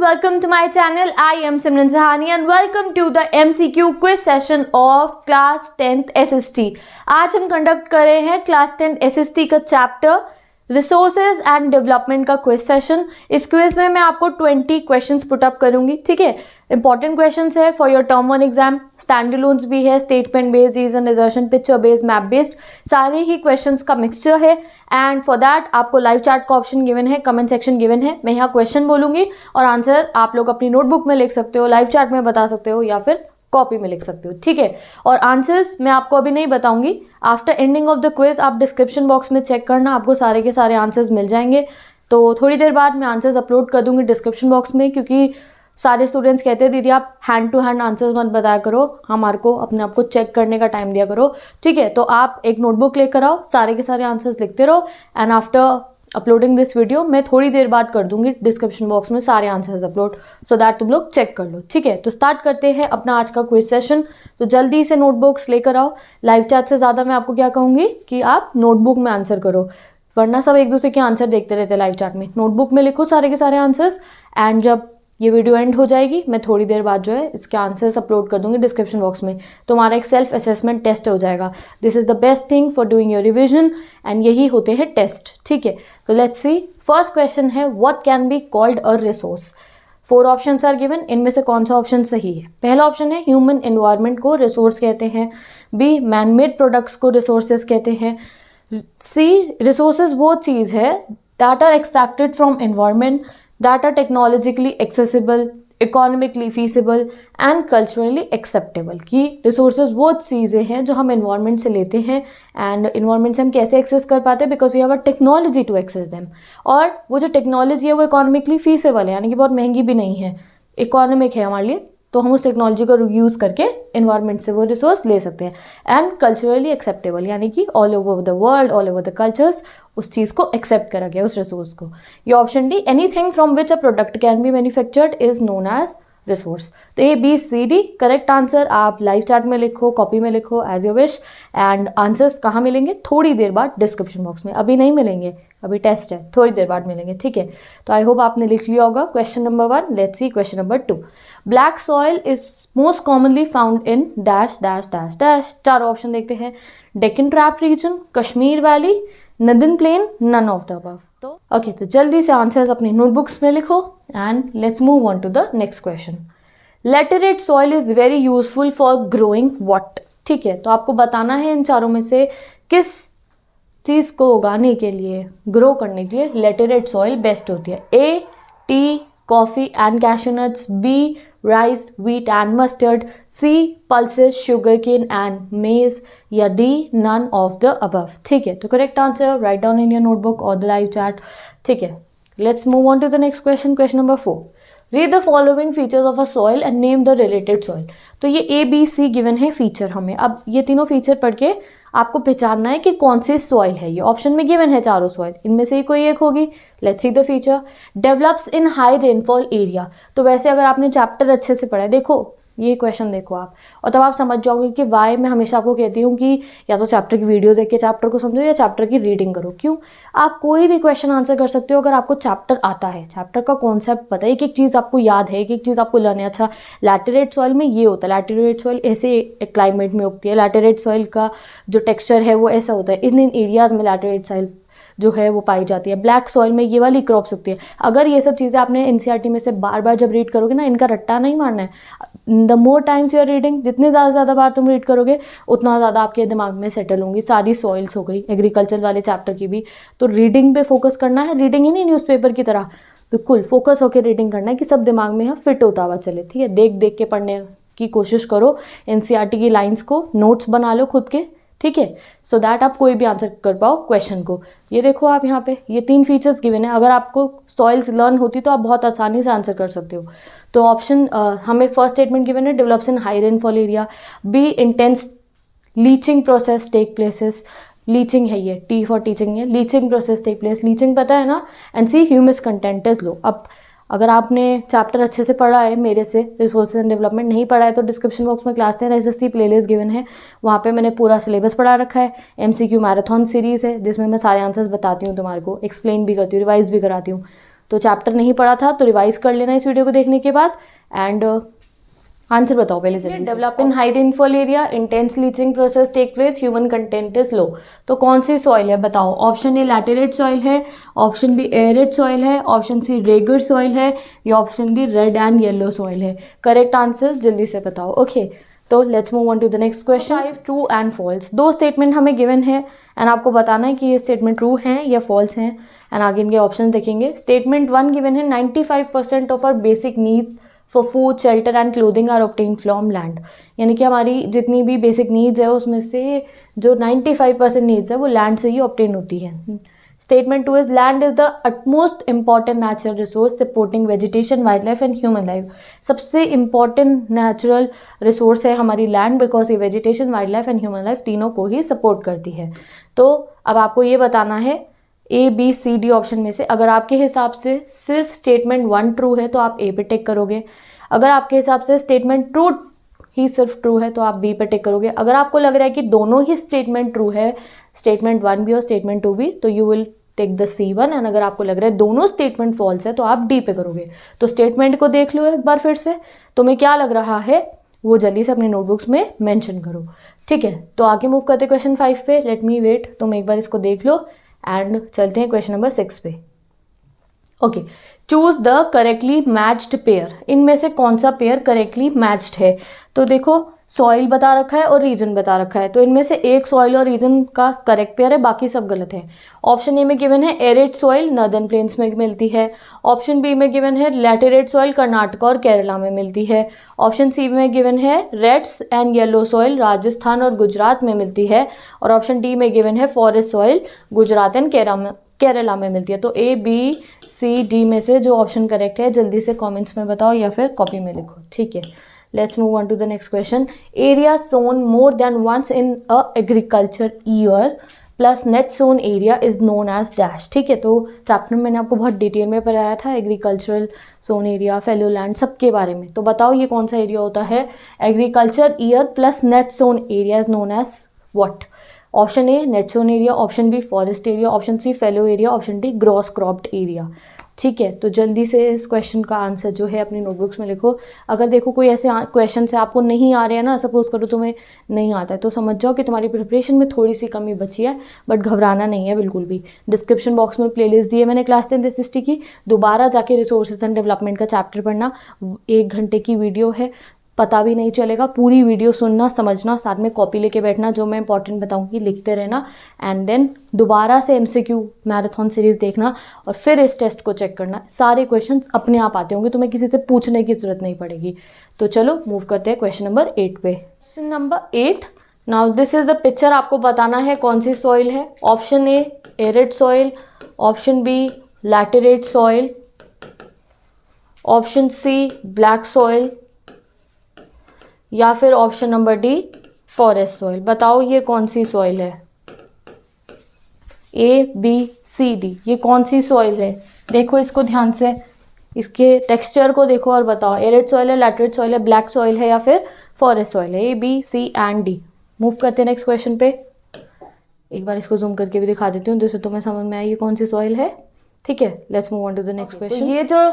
welcome to my channel. I am Simran Sahani and welcome to the MCQ quiz session of class 10th SST. आज हम conduct कर रहे हैं class 10th SST का chapter resources and development का quiz session. इस quiz में मैं आपको 20 क्वेश्चंस पुट अप करूंगी, ठीक है। इंपॉर्टेंट क्वेश्चंस है for your term 1 exam. Standalones भी है, स्टेटमेंट बेस्ड, रीजन, रिजर्शन, पिक्चर बेस्ड, मैप बेस्ड, सारे ही क्वेश्चंस का मिक्सचर है। एंड फॉर दैट आपको लाइव चैट का ऑप्शन गिवन है, कमेंट सेक्शन गिवन है। मैं यहाँ क्वेश्चन बोलूंगी और आंसर आप लोग अपनी नोटबुक में लिख सकते हो, लाइव चैट में बता सकते हो या फिर कॉपी में लिख सकते हो, ठीक है। और आंसर्स मैं आपको अभी नहीं बताऊंगी, after ending of the quiz आप डिस्क्रिप्शन बॉक्स में चेक करना, आपको सारे के सारे आंसर्स मिल जाएंगे। तो थोड़ी देर बाद मैं आंसर्स अपलोड कर दूंगी डिस्क्रिप्शन बॉक्स में, क्योंकि सारे स्टूडेंट्स कहते हैं दीदी आप हैंड टू हैंड आंसर्स मत बताया करो, हमारे को अपने आप को चेक करने का टाइम दिया करो, ठीक है। तो आप एक नोटबुक लेकर आओ, सारे के सारे आंसर्स लिखते रहो and after uploading this video मैं थोड़ी देर बाद कर दूंगी डिस्क्रिप्शन बॉक्स में सारे आंसर्स अपलोड, सो दैट तुम लोग चेक कर लो, ठीक है। तो स्टार्ट करते हैं अपना आज का क्विज सेशन। तो जल्दी से नोटबुक्स लेकर आओ। लाइव चैट से ज़्यादा मैं आपको क्या कहूँगी कि आप नोटबुक में आंसर करो, वरना सब एक दूसरे के आंसर देखते रहते लाइव चैट में। नोटबुक में लिखो सारे के सारे आंसर्स एंड जब ये वीडियो एंड हो जाएगी मैं थोड़ी देर बाद जो है इसके आंसर्स अपलोड कर दूंगी डिस्क्रिप्शन बॉक्स में। तो हमारा एक सेल्फ असेसमेंट टेस्ट हो जाएगा। This is the best thing for doing your revision and यही होते हैं टेस्ट, ठीक है। तो लेट्स सी, फर्स्ट क्वेश्चन है what can be called a resource. 4 options are given, इनमें से कौन सा ऑप्शन सही है। पहला ऑप्शन है ह्यूमन एनवायरनमेंट को रिसोर्स कहते हैं, बी मैन मेड प्रोडक्ट्स को रिसोर्सेज कहते हैं, सी रिसोर्सेज वो चीज़ है that are extracted from environment that are technologically accessible, economically feasible and culturally acceptable। कि resources वो चीज़ें हैं जो हम environment से लेते हैं and environment से हम कैसे access कर पाते हैं because we have a technology to access them। और वो जो technology है वो economically feasible है, यानी कि बहुत महंगी भी नहीं है, economic है हमारे लिए, तो हम उस टेक्नोलॉजी को यूज़ करके एनवायरनमेंट से वो रिसोर्स ले सकते हैं। एंड कल्चरली एक्सेप्टेबल, यानी कि all over the world, all over the cultures उस चीज़ को एक्सेप्ट करा गया, उस रिसोर्स को। ये option D, anything from which a product can be manufactured is known as resource. तो A B C D correct answer. आप लाइव चैट में लिखो, कॉपी में लिखो, as you wish. And answers कहाँ मिलेंगे? थोड़ी देर बाद डिस्क्रिप्शन बॉक्स में, अभी नहीं मिलेंगे, अभी टेस्ट है, थोड़ी देर बाद मिलेंगे, ठीक है। तो आई होप आपने लिख लिया होगा question number 1। Let's see question number 2। Black soil is most commonly found in dash dash dash dash. 4 option देखते हैं। Deccan trap region, Kashmir valley, northern plain, none of the above. तो ओके, तो जल्दी से आंसर्स अपनी नोटबुक्स में लिखो and let's move on to the next question. Laterite soil is very useful for growing what. ठीक है, तो आपको बताना है इन चारों में से किस चीज़ को उगाने के लिए, ग्रो करने के लिए लैटेराइट सॉइल बेस्ट होती है। A tea, coffee and cashew nuts, B rice, wheat and mustard, C pulses, sugar cane and maize, या D none of the above. ठीक है, तो correct answer write down in your notebook और the live chat. ठीक है, let's move on to the next question. Question number 4। Read the following features of a soil and name the related soil. तो ये A B C given है feature हमें। अब ये तीनों फीचर पढ़ के आपको पहचानना है कि कौन सी सॉइल है। ये ऑप्शन में गिवन है चारों सॉइल, इनमें से ही कोई एक होगी। Let's see the feature. Develops in high rainfall area. तो वैसे अगर आपने चैप्टर अच्छे से पढ़ा है, देखो ये क्वेश्चन देखो आप, और तब आप समझ जाओगे कि वाई मैं हमेशा आपको कहती हूँ कि या तो चैप्टर की वीडियो देख के चैप्टर को समझो या चैप्टर की रीडिंग करो। क्यों? आप कोई भी क्वेश्चन आंसर कर सकते हो अगर आपको चैप्टर आता है, चैप्टर का कॉन्सेप्ट पता है, एक एक चीज़ आपको याद है, एक एक चीज़ आपको लर्न है। अच्छा, लैटेराइट सॉइल में ये होता है, लैटेराइट सॉइल ऐसे क्लाइमेट में उगती है, लैटेराइट सॉइल का जो टेक्स्चर है वो ऐसा होता है, इन एरियाज़ में लैटेराइट सॉइल जो है वो पाई जाती है। ब्लैक सॉइल में ये वाली क्रॉप्स उगती है। अगर ये सब चीज़ें आपने एनसीईआरटी में से बार बार जब रीड करोगे ना, इनका रट्टा नहीं मारना है। The more times you are reading, जितने ज़्यादा बार तुम रीड करोगे उतना ज़्यादा आपके दिमाग में सेटल होंगी सारी सॉइल्स हो गई, एग्रीकल्चर वाले चैप्टर की भी। तो रीडिंग पे फोकस करना है, रीडिंग ही नहीं न्यूज़पेपर की तरह, बिल्कुल फोकस होकर रीडिंग करना है कि सब दिमाग में फिट होता हुआ चले। ठीक है, देख देख के पढ़ने की कोशिश करो, एनसीईआरटी की लाइन्स को नोट्स बना लो खुद के, ठीक है, सो दैट आप कोई भी आंसर कर पाओ क्वेश्चन को। ये देखो आप यहाँ पे ये 3 फीचर्स गिवन है। अगर आपको सॉइल्स लर्न होती तो आप बहुत आसानी से आंसर कर सकते हो। तो ऑप्शन हमें फर्स्ट स्टेटमेंट गिवन है, develops in high rainfall area. B intense leaching process take places. Leaching है, ये टी फॉर टीचिंग है, leaching process take place, leaching पता है ना। And C humus content is low. अब अगर आपने चैप्टर अच्छे से पढ़ा है मेरे से, रिसोर्सेज एंड डेवलपमेंट नहीं पढ़ा है तो डिस्क्रिप्शन बॉक्स में क्लास 10 SST प्लेलिस्ट गिवन है, वहाँ पे मैंने पूरा सिलेबस पढ़ा रखा है। MCQ मैराथन सीरीज़ है जिसमें मैं सारे आंसर्स बताती हूँ, तुम्हारे को एक्सप्लेन भी करती हूँ, रिवाइज भी कराती हूँ। तो चैप्टर नहीं पढ़ा था तो रिवाइज कर लेना इस वीडियो को देखने के बाद। एंड आंसर बताओ पहले जल्दी। Develop in high rainfall area, intense leaching process take place, human content is low. तो कौन सी सॉइल है बताओ? ऑप्शन ए लैटेराइट सॉइल है, ऑप्शन बी एयरेट सॉइल है, ऑप्शन सी रेगुलर सॉइल है, या option D red and yellow soil है। करेक्ट आंसर जल्दी से बताओ। ओके तो let's move on to the next question. 5 true and false, दो स्टेटमेंट हमें गिवन है एंड आपको बताना है कि ये स्टेटमेंट ट्रू हैं या फॉल्स हैं एंड आगे इनके ऑप्शन देखेंगे। स्टेटमेंट 1 गिवन है 95% of our basic needs for food shelter and clothing are obtain from land, यानी कि हमारी जितनी भी बेसिक नीड्स है उसमें से जो 95% नीड्स है वो लैंड से ही ऑब्टेन होती है। Statement 2 is land is the utmost important natural resource supporting vegetation, wild life and human life. सबसे इंपॉर्टेंट नेचुरल रिसोर्स है हमारी लैंड, बिकॉज ये vegetation, wild life and human life तीनों को ही सपोर्ट करती है। तो अब आपको ये बताना है A B C D option में से अगर आपके हिसाब से सिर्फ स्टेटमेंट 1 ट्रू है तो आप ए पे टिक करोगे, अगर आपके हिसाब से स्टेटमेंट 2 ही सिर्फ ट्रू है तो आप बी पे टिक करोगे, अगर आपको लग रहा है कि दोनों ही स्टेटमेंट ट्रू है, स्टेटमेंट 1 भी और स्टेटमेंट 2 भी, तो you will take the C1 and अगर आपको लग रहा है दोनों स्टेटमेंट फॉल्स है तो आप डी पे करोगे। तो स्टेटमेंट को देख लो एक बार फिर से, तुम्हें क्या लग रहा है वो जल्दी से अपने नोटबुक्स में मेंशन करो, ठीक है। तो आगे मूव करते क्वेश्चन 5 पे। लेट मी वेट, तुम एक बार इसको देख लो एंड चलते हैं क्वेश्चन नंबर 6 पे। Okay, choose the correctly matched pair, इनमें से कौन सा पेयर करेक्टली मैच्ड है? तो देखो सॉइल बता रखा है और रीजन बता रखा है, तो इनमें से एक सॉइल और रीजन का करेक्ट पेयर है, बाकी सब गलत है। ऑप्शन ए में गिवन है एरिड सॉइल नॉर्दर्न प्लेन्स में मिलती है, ऑप्शन बी में गिवन है लैटेराइट सॉइल कर्नाटक और केरला में मिलती है, ऑप्शन सी में गिवन है reds and yellow soil Rajasthan और गुजरात में मिलती है, और ऑप्शन डी में गिवन है forest soil Gujarat and Kerala में मिलती है। तो ए बी सी डी में से जो ऑप्शन करेक्ट है जल्दी से कमेंट्स में बताओ या फिर कॉपी में लिखो, ठीक है। Let's move on to the next question. Area sown more than once in a agriculture year plus net sown area is known as dash, ठीक है। तो चैप्टर में मैंने आपको बहुत डिटेल में पढ़ाया था agricultural sown area, fellow land सबके बारे में। तो बताओ ये कौन सा एरिया होता है? Agriculture year plus net sown area is known as what? Option A net sown area, option B forest area, option C fallow area, option D gross cropped area, ठीक है। तो जल्दी से इस क्वेश्चन का आंसर जो है अपनी नोटबुक्स में लिखो। अगर देखो कोई ऐसे क्वेश्चन से आपको नहीं आ रहे हैं ना, सपोज करो तुम्हें नहीं आता है, तो समझ जाओ कि तुम्हारी प्रिपरेशन में थोड़ी सी कमी बची है, बट घबराना नहीं है बिल्कुल भी। डिस्क्रिप्शन बॉक्स में प्लेलिस्ट दी है मैंने क्लास 10th SST की, दोबारा जाके रिसोर्सेज एंड डेवलपमेंट का चैप्टर पढ़ना, 1 घंटे की वीडियो है, पता भी नहीं चलेगा, पूरी वीडियो सुनना समझना, साथ में कॉपी लेके बैठना, जो मैं इंपॉर्टेंट बताऊंगी लिखते रहना, एंड देन दोबारा से MCQ मैराथन सीरीज देखना और फिर इस टेस्ट को चेक करना। सारे क्वेश्चंस अपने आप आते होंगे, तुम्हें किसी से पूछने की जरूरत नहीं पड़ेगी। तो चलो मूव करते हैं क्वेश्चन नंबर 8 पे। Question number 8, now this is the picture, आपको बताना है कौन सी सॉइल है। Option A arid soil, option B laterite soil, option C black soil, या फिर option number D forest soil. बताओ ये कौन सी सॉइल है? ए बी सी डी, ये कौन सी सॉइल है? देखो इसको ध्यान से, इसके टेक्सचर को देखो और बताओ एरिड सॉइल है, लैटेराइट सॉइल है, ब्लैक सॉइल है या फिर फॉरेस्ट सॉइल है? A B C and D. Move करते हैं नेक्स्ट क्वेश्चन पे। एक बार इसको जूम करके भी दिखा देती हूँ जिससे तुम्हें समझ में आए ये कौन सी सॉइल है, ठीक है। Let's move on to the next question. ये जो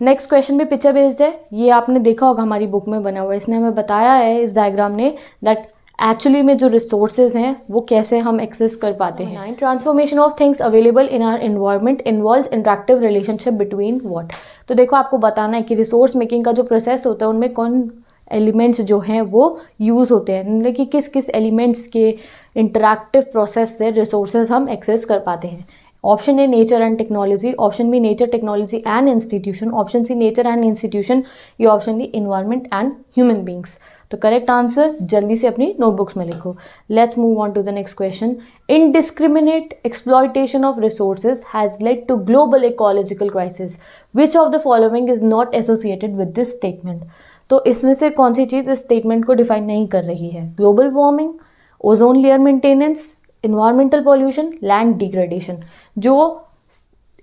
नेक्स्ट क्वेश्चन भी पिक्चर बेस्ड है, ये आपने देखा होगा हमारी बुक में बना हुआ है, इसने हमें बताया है इस डायग्राम ने दैट एक्चुअली में जो रिसोर्सेज हैं वो कैसे हम एक्सेस कर पाते हैं। Transformation of things available in our environment involves interactive relationship between what. तो देखो आपको बताना है कि रिसोर्स मेकिंग का जो प्रोसेस होता है उनमें कौन एलिमेंट्स जो हैं वो यूज़ होते हैं, मतलब कि किस किस एलिमेंट्स के इंटरैक्टिव प्रोसेस से रिसोर्सेज हम एक्सेस कर पाते हैं। Option A nature and technology, option B nature technology and institution, option C nature and institution, या option D environment and human beings. तो करेक्ट आंसर जल्दी से अपनी नोटबुक्स में लिखो। Let's move on to the next question. Indiscriminate exploitation of resources has led to global ecological crisis, which of the following is not associated with this statement. तो इसमें से कौन सी चीज़ इस स्टेटमेंट को डिफाइन नहीं कर रही है? Global warming, ozone layer maintenance, environmental pollution, land degradation. जो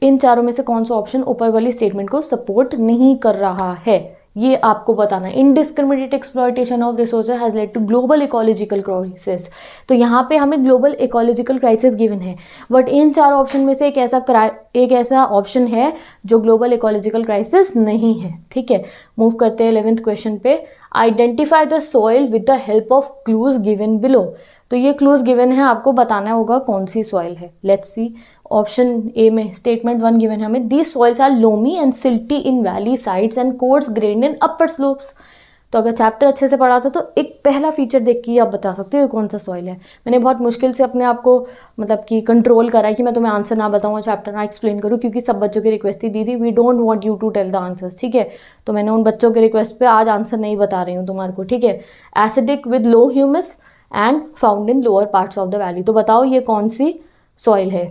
इन चारों में से कौन सा ऑप्शन ऊपर वाली स्टेटमेंट को सपोर्ट नहीं कर रहा है, ये आपको बताना है। Indiscriminate exploitation of resources has led to global ecological crisis. तो यहाँ पे हमें ग्लोबल इकोलॉजिकल क्राइसिस गिवन है, बट इन 4 ऑप्शन में से एक ऐसा ऑप्शन है जो ग्लोबल इकोलॉजिकल क्राइसिस नहीं है। ठीक है, मूव करते हैं 11th क्वेश्चन पे। Identify the soil with the help of clues given below. तो ये क्लूज गिवन है, आपको बताना होगा कौन सी सॉइल है। लेट्स सी, ऑप्शन ए में स्टेटमेंट 1 गिवन है हमें, these soils are loamy and silty in valley sides and coarse grained in upper slopes. तो अगर चैप्टर अच्छे से पढ़ा था तो एक पहला फीचर देख के आप बता सकते हो कौन सा सॉइल है। मैंने बहुत मुश्किल से अपने आप को मतलब कि कंट्रोल करा है कि मैं तुम्हें आंसर ना बताऊँ, चैप्टर ना एक्सप्लेन करूँ, क्योंकि सब बच्चों की रिक्वेस्ट थी, दीदी we don't want you to tell the answers. ठीक है, तो मैंने उन बच्चों के रिक्वेस्ट पे आज आंसर नहीं बता रही हूँ तुम्हारे को। ठीक है, acidic with low humus and found in lower parts of the valley. तो बताओ ये कौन सी सॉइल है?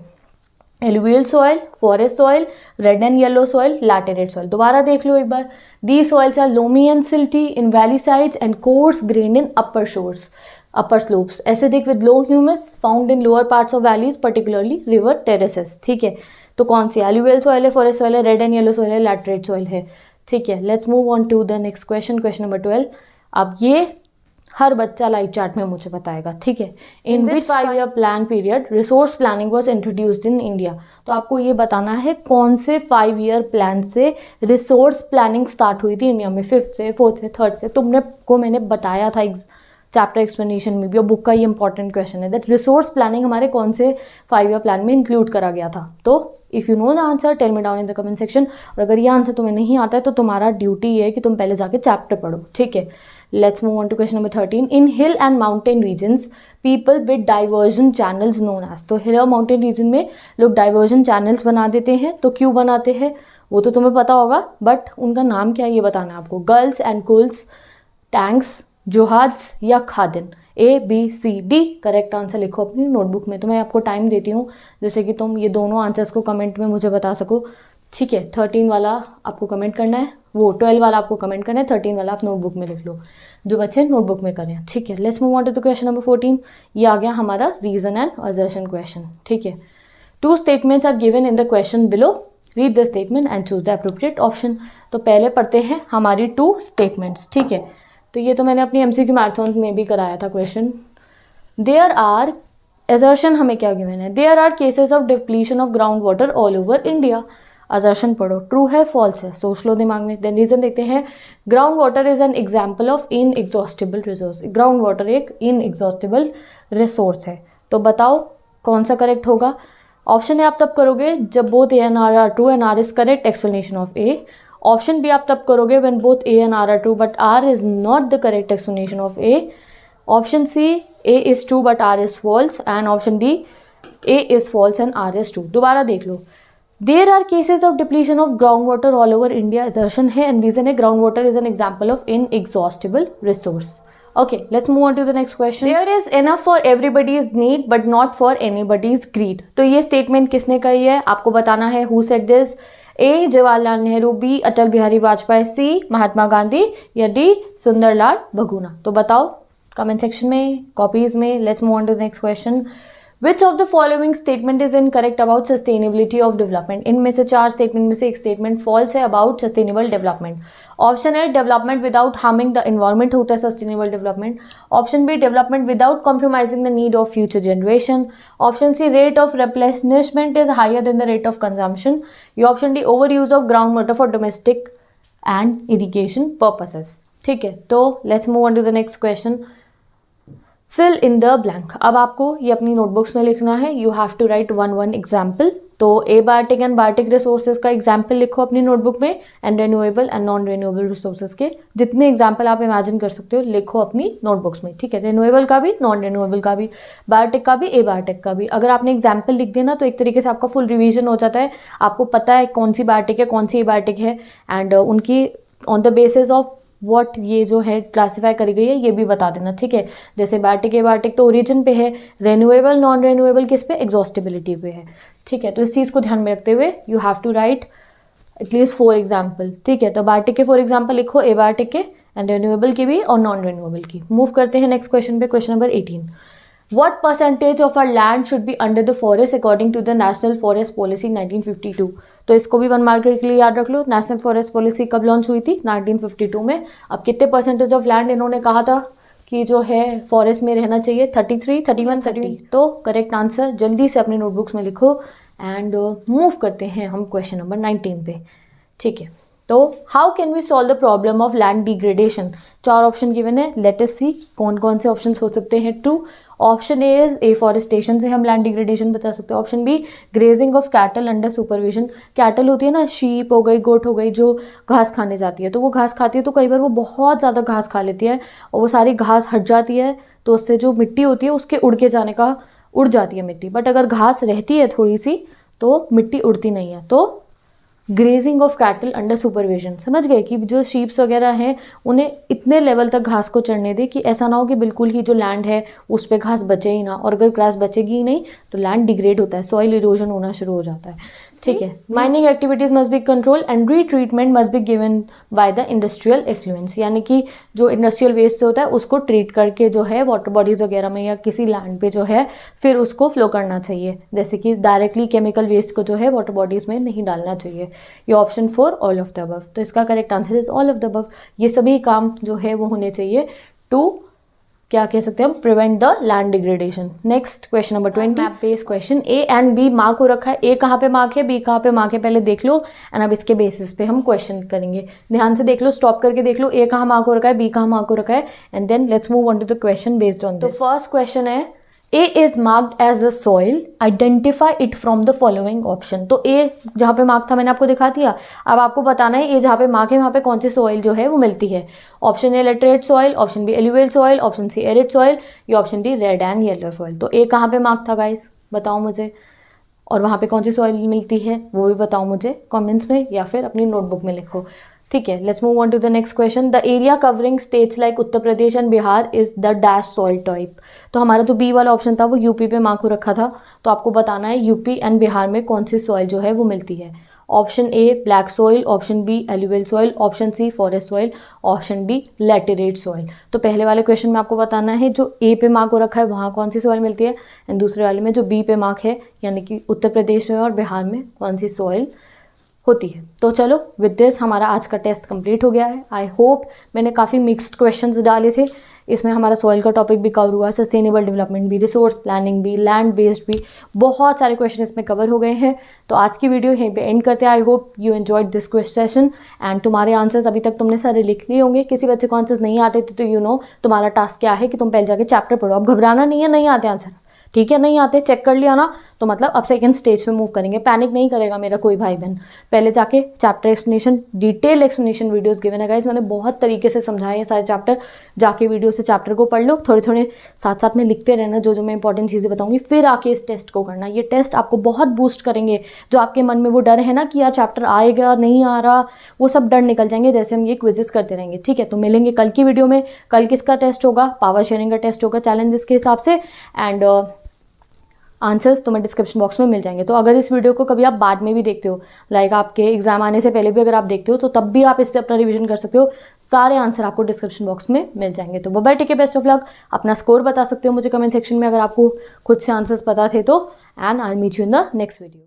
Alluvial soil, forest soil, red and yellow soil, laterite soil. दोबारा देख लो एक बार। The soils are loamy and silty in valley sides and coarse grained in upper slopes, acidic with low humus, found in lower parts of valleys particularly river terraces. ठीक है, तो कौन सी? Alluvial soil है, फॉरेस्ट सॉइल है, red and yellow soil है, laterite soil है। ठीक है, let's move on to the next question, question number 12। अब ये हर बच्चा लाइव चैट में मुझे बताएगा। ठीक है, इन विच 5 year plan period resource planning was introduced in India. तो आपको ये बताना है कौन से 5 ईयर प्लान से रिसोर्स प्लानिंग स्टार्ट हुई थी इंडिया में, 5th से, 4th से, 3rd से। तुमने को मैंने बताया था चैप्टर एक्सप्लेनेशन में भी, और बुक का ये इंपॉर्टेंट क्वेश्चन है दैट रिसोर्स प्लानिंग हमारे कौन से 5 ईयर प्लान में इंक्लूड करा गया था। तो if you know the answer tell me down in the comment section. और अगर ये आंसर तुम्हें नहीं आता है तो तुम्हारा ड्यूटी है कि तुम पहले जाके चैप्टर पढ़ो। ठीक है, let's move on to question number 13. In hill and mountain regions people build diversion channels known as। तो हिल और माउंटेन रीजन में लोग डाइवर्जन चैनल्स बना देते हैं। तो क्यों बनाते हैं वो तो तुम्हें पता होगा, बट उनका नाम क्या है ये बताना है आपको। गर्ल्स एंड कुल्स, टैंक्स, जोहाज या खादिन। ABCD करेक्ट आंसर लिखो अपनी नोटबुक में। तो मैं आपको टाइम देती हूँ जैसे कि तुम ये दोनों आंसर्स को कमेंट में मुझे बता सको। ठीक है, 13 वाला आपको कमेंट करना है, वो 12 वाला आपको कमेंट करना है, 13 वाला आप नोटबुक में लिख लो, जो बच्चे नोटबुक में करें। ठीक है, let's move on to the question number 14। ये आ गया हमारा रीजन एंड असर्शन क्वेश्चन। ठीक है, 2 statements are given in the question below, read the statement and choose the appropriate option. तो पहले पढ़ते हैं हमारी 2 स्टेटमेंट्स। ठीक है, तो ये तो मैंने अपनी MCQ मैराथन में भी कराया था क्वेश्चन। देयर आर, असर्शन हमें क्या गिवन है, there are cases of depletion of ground water all over India. Assertion पढ़ो, ट्रू है फॉल्स है, सोच लो दिमाग में। देन रीजन देखते हैं, ground water is an example of inexhaustible resource. Ground water एक इनएग्जॉस्टिबल रिसोर्स है। तो बताओ कौन सा करेक्ट होगा। ऑप्शन ए आप तब करोगे जब both A and R are true and R is correct, explanation of A. Option B आप तब करोगे when both A and R true but R is not the correct, explanation of A. Option C, A is true but R is false, and option D, A is false and R is true. दोबारा देख लो, there are cases of depletion of ground water all over India, assertion है, and reason है ground water is an example of inexhaustible resource. Okay, let's move on to the next question. There is enough for everybody's need but not for anybody's greed. तो ये statement किसने कही है आपको बताना है। Who said this? A, Jawaharlal Nehru, B, Atal Bihari Vajpayee, C, Mahatma Gandhi, या D, Sundarlal Bahuguna. तो बताओ कमेंट सेक्शन में, कॉपीज में। Let's move on to the next question. Which of the following statement is incorrect about sustainability of development? इनमें से 4 स्टेटमेंट में से एक स्टेटमेंट फॉल्स है about sustainable development. Option A, development without harming the environment होता है sustainable development. Option B, development without compromising the need of future generation. Option C, rate of replenishment is higher than the rate of consumption. या option D, over use of ground water for domestic and irrigation purposes. ठीक है, तो let's move on to the next question. Fill in the blank. अब आपको ये अपनी notebooks में लिखना है। You have to write 1 example. तो एबायोटिक एंड बायोटिक रिसोर्सेज का एग्जाम्पल लिखो अपनी नोटबुक में, and renewable and non renewable resources के जितने एग्जाम्पल आप इमेजिन कर सकते हो लिखो अपनी नोटबुक्स में। ठीक है, रिन्यूएबल का भी, नॉन रिन्यूएबल का भी, बायोटिक का भी, एबायोटिक का भी। अगर आपने एग्जाम्पल लिख दिया ना तो एक तरीके से आपका फुल रिविजन हो जाता है। आपको पता है कौन सी बायोटिक है, कौन सी एबायोटिक है, एंड उनकी on the basis of what ये जो है क्लासीफाई करी गई है ये भी बता देना। ठीक है, जैसे बायोटिक एबायोटिक तो ओरिजिन पे है, रिन्यूएबल नॉन रिन्यूएबल किस पे, एग्जॉस्टिबिलिटी पे है। ठीक है, तो इस चीज़ को ध्यान में रखते हुए you have to write at least 4 example. ठीक है, तो बायोटिक के 4 एग्जाम्पल लिखो, एबायोटिक के एंड रिन्यूएबल के भी और नॉन रिन्यूएबल की। मूव करते हैं नेक्स्ट क्वेश्चन पे, question number 18। What percentage of our land should be under the forest according to the National Forest Policy 1952? तो इसको भी 1 मार्क के लिए याद रख लो। नेशनल फॉरेस्ट पॉलिसी कब लॉन्च हुई थी? 1952 में। अब कितने परसेंटेज ऑफ लैंड इन्होंने कहा था कि जो है फॉरेस्ट में रहना चाहिए? 33, 31, 30। तो करेक्ट आंसर जल्दी से अपनी नोटबुक्स में लिखो एंड मूव करते हैं हम क्वेश्चन नंबर 19 पे। ठीक है, तो how can we solve the problem of land degradation? 4 option given है, लेट अस सी कौन कौन से ऑप्शन हो सकते हैं। True option A is afforestation से हम लैंड डिग्रेडेशन बता सकते हैं। Option B grazing of cattle under supervision. Cattle होती है ना, शीप हो गई, गोट हो गई, जो घास खाने जाती है, तो वो घास खाती है तो कई बार वो बहुत ज़्यादा घास खा लेती है और वो सारी घास हट जाती है, तो उससे जो मिट्टी होती है उसके उड़ के जाने का उड़ जाती है मिट्टी। बट अगर घास रहती है थोड़ी सी तो मिट्टी उड़ती नहीं है। तो grazing of cattle under supervision, समझ गए कि जो शीप्स वगैरह हैं उन्हें इतने लेवल तक घास को चढ़ने दे कि ऐसा ना हो कि बिल्कुल ही जो लैंड है उस पर घास बचे ही ना, और अगर घास बचेगी ही नहीं तो लैंड डिग्रेड होता है, सॉइल इरोजन होना शुरू हो जाता है। ठीक है, mining activities must be control and retreatment must be given by the industrial affluence, यानी कि जो इंडस्ट्रियल वेस्ट होता है उसको ट्रीट करके जो है वाटर बॉडीज वगैरह में या किसी लैंड पे जो है फिर उसको फ्लो करना चाहिए। जैसे कि डायरेक्टली केमिकल वेस्ट को जो है वाटर बॉडीज में नहीं डालना चाहिए। ये option 4 all of the above. तो इसका correct answer is all of the above. ये सभी काम जो है वो होने चाहिए टू क्या कह सकते हैं हम, prevent the land degradation. Next question number 20, map based question. A and B mark हो रखा है, ए कहाँ पे मार्क है, बी कहाँ पे मार्क है, पहले देख लो एंड अब इसके बेसिस पे हम क्वेश्चन करेंगे। ध्यान से देख लो, स्टॉप करके देख लो, ए कहाँ मार्क हो रखा है, बी कहाँ मार्क हो रखा है, and then let's move on to the question based on this. तो फर्स्ट क्वेश्चन है A is marked as a soil, identify it from the following option. तो ए जहाँ पे मार्क था मैंने आपको दिखा दिया, अब आपको बताना है ए जहाँ पे मार्क है वहाँ पे कौन सी सॉइल जो है वो मिलती है। Option A laterite soil, option B alluvial soil, option C arid soil, या option D red and yellow soil. तो ए कहाँ पे मार्क था गाइस, बताओ मुझे, और वहाँ पे कौन सी सॉइल मिलती है वो भी बताओ मुझे कमेंट्स में या फिर अपनी नोटबुक में लिखो। ठीक है, let's move on to the next question. The area covering states like Uttar Pradesh and Bihar is the dash soil type. तो हमारा जो बी वाला ऑप्शन था वो यूपी पे मार्क हो रखा था, तो आपको बताना है यूपी एंड बिहार में कौन सी सॉइल जो है वो मिलती है। Option A black soil, option B alluvial soil, option C forest soil, option D laterite soil. तो पहले वाले क्वेश्चन में आपको बताना है जो ए पे मार्क हो रखा है वहाँ कौन सी सॉइल मिलती है, एंड दूसरे वाले में जो बी पे मार्क है यानी कि उत्तर प्रदेश में और बिहार में कौन सी सॉइल होती है। तो चलो विद दिस हमारा आज का टेस्ट कंप्लीट हो गया है। आई होप मैंने काफ़ी मिक्स्ड क्वेश्चंस डाले थे, इसमें हमारा सॉइल का टॉपिक भी कवर हुआ, सस्टेनेबल डेवलपमेंट भी, रिसोर्स प्लानिंग भी, लैंड बेस्ड भी, बहुत सारे क्वेश्चन इसमें कवर हो गए हैं। तो आज की वीडियो यहीं पे एंड करते हैं। I hope you enjoyed this question session and तुम्हारे आंसर्स अभी तक तुमने सारे लिख लिए होंगे। किसी बच्चे को आंसर्स नहीं आते थे तो यू नो तुम्हारा टास्क क्या है कि तुम पहले जाके चैप्टर पढ़ो। अब घबराना नहीं है, नहीं आते आंसर, ठीक है, नहीं आते चेक कर लिया ना, तो मतलब अब सेकंड स्टेज पे मूव करेंगे। पैनिक नहीं करेगा मेरा कोई भाई बहन। पहले जाके chapter explanation, detail explanation videos given है गाइस, मैंने बहुत तरीके से समझाए हैं सारे चैप्टर। जाके वीडियो से चैप्टर को पढ़ लो, थोड़े थोड़े साथ साथ में लिखते रहना जो जो मैं इंपॉर्टेंट चीज़ें बताऊंगी, फिर आके इस टेस्ट को करना। ये टेस्ट आपको बहुत बूस्ट करेंगे। जो आपके मन में वो डर है ना कि यार चैप्टर आएगा नहीं आ रहा, वो सब डर निकल जाएंगे जैसे हम ये क्विजेस करते रहेंगे। ठीक है, तो मिलेंगे कल की वीडियो में। कल किसका टेस्ट होगा? पावर शेयरिंग का टेस्ट होगा चैलेंजेस के हिसाब से, एंड आंसर्स तुम्हें डिस्क्रिप्शन बॉक्स में मिल जाएंगे। तो अगर इस वीडियो को कभी आप बाद में भी देखते हो, लाइक आपके एग्जाम आने से पहले भी अगर आप देखते हो, तो तब भी आप इससे अपना रिवीजन कर सकते हो। सारे आंसर आपको डिस्क्रिप्शन बॉक्स में मिल जाएंगे। तो bye bye, take care, best of luck. अपना स्कोर बता सकते हो मुझे कमेंट सेक्शन में अगर आपको खुद से आंसर्स पता थे तो, and I will meet you in the next video.